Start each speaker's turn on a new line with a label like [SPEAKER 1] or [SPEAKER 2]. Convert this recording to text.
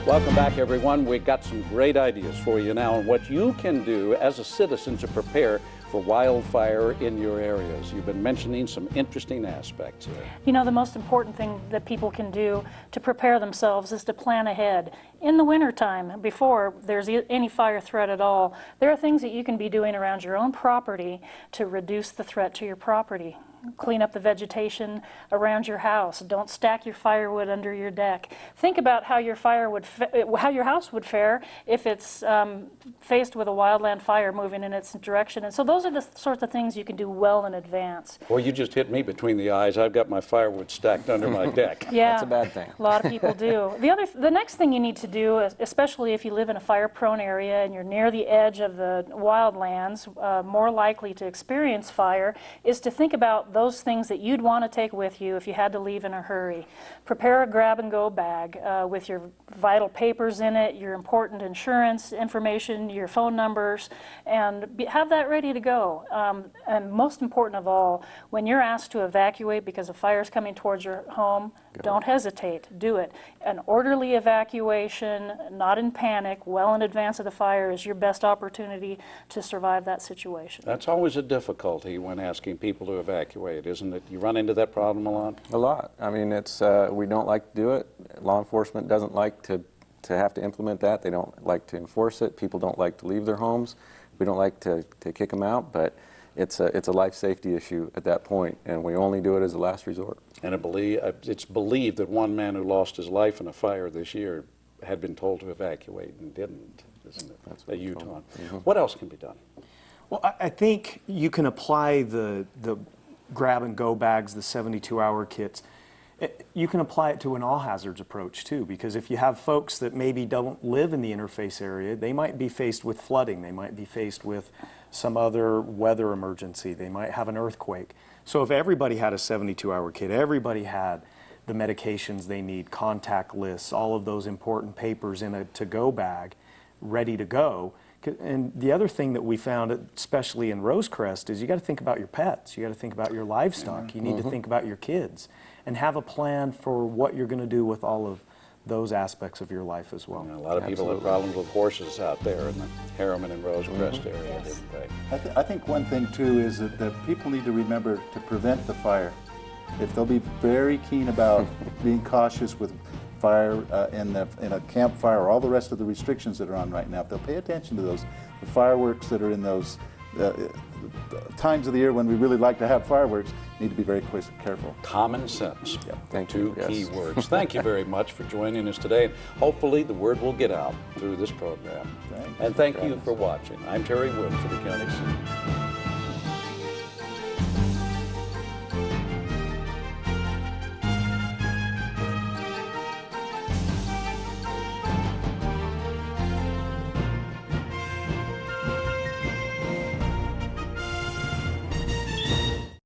[SPEAKER 1] Welcome back, everyone. We've got some great ideas for you now on what you can do as a citizen to prepare for wildfire in your areas. You've been mentioning some interesting aspects here.
[SPEAKER 2] You know, the most important thing that people can do to prepare themselves is to plan ahead. In the wintertime, before there's any fire threat at all, there are things that you can be doing around your own property to reduce the threat to your property. Clean up the vegetation around your house. Don't stack your firewood under your deck. Think about how your house would fare if it's faced with a wildland fire moving in its direction. And so those are the sorts of things you can do well in advance.
[SPEAKER 1] Well, you just hit me between the eyes. I've got my firewood stacked under my deck.
[SPEAKER 2] Yeah,
[SPEAKER 3] that's a bad thing.
[SPEAKER 2] A lot of people do. The next thing you need to do, especially if you live in a fire-prone area and you're near the edge of the wildlands, more likely to experience fire, is to think about those things that you'd want to take with you if you had to leave in a hurry. Prepare a grab-and-go bag with your vital papers in it, your important insurance information, your phone numbers, and have that ready to go. And most important of all, when you're asked to evacuate because a fire is coming towards your home, don't hesitate. Do it. An orderly evacuation, not in panic, well in advance of the fire, is your best opportunity to survive that situation.
[SPEAKER 1] That's always a difficulty when asking people to evacuate, isn't it? You run into that problem a lot?
[SPEAKER 3] A lot. I mean, it's we don't like to do it. Law enforcement doesn't like to have to implement that. They don't like to enforce it. People don't like to leave their homes. We don't like to kick them out, but it's a life safety issue at that point, and we only do it as a last resort. And
[SPEAKER 1] it's believed that one man who lost his life in a fire this year had been told to evacuate and didn't, isn't it? That's Utah. What else can be done?
[SPEAKER 4] Well, I think you can apply the grab-and-go bags, the 72-hour kits. You can apply it to an all-hazards approach, too, because if you have folks that maybe don't live in the interface area, they might be faced with flooding. They might be faced with some other weather emergency. They might have an earthquake. So if everybody had a 72-hour kit, everybody had the medications they need, contact lists, all of those important papers in a to-go bag, ready to go. And the other thing that we found, especially in Rosecrest, is you got to think about your pets. You got to think about your livestock. You need to think about your kids and have a plan for what you're going to do with all of those aspects of your life as well.
[SPEAKER 1] A lot of people have problems with horses out there in the Harriman and Rosecrest area, didn't they?
[SPEAKER 5] I think one thing, too, is that people need to remember to prevent the fire. If they'll be very keen about being cautious with fire in a campfire or all the rest of the restrictions that are on right now, if they'll pay attention to those, the fireworks that are in those times of the year when we really like to have fireworks, need to be very careful.
[SPEAKER 1] Common sense.
[SPEAKER 3] Yeah, thank
[SPEAKER 1] you.
[SPEAKER 3] Two
[SPEAKER 1] key words. Thank you very much for joining us today. Hopefully the word will get out through this program. And thank you for watching. I'm Terry Wood for the County Senate.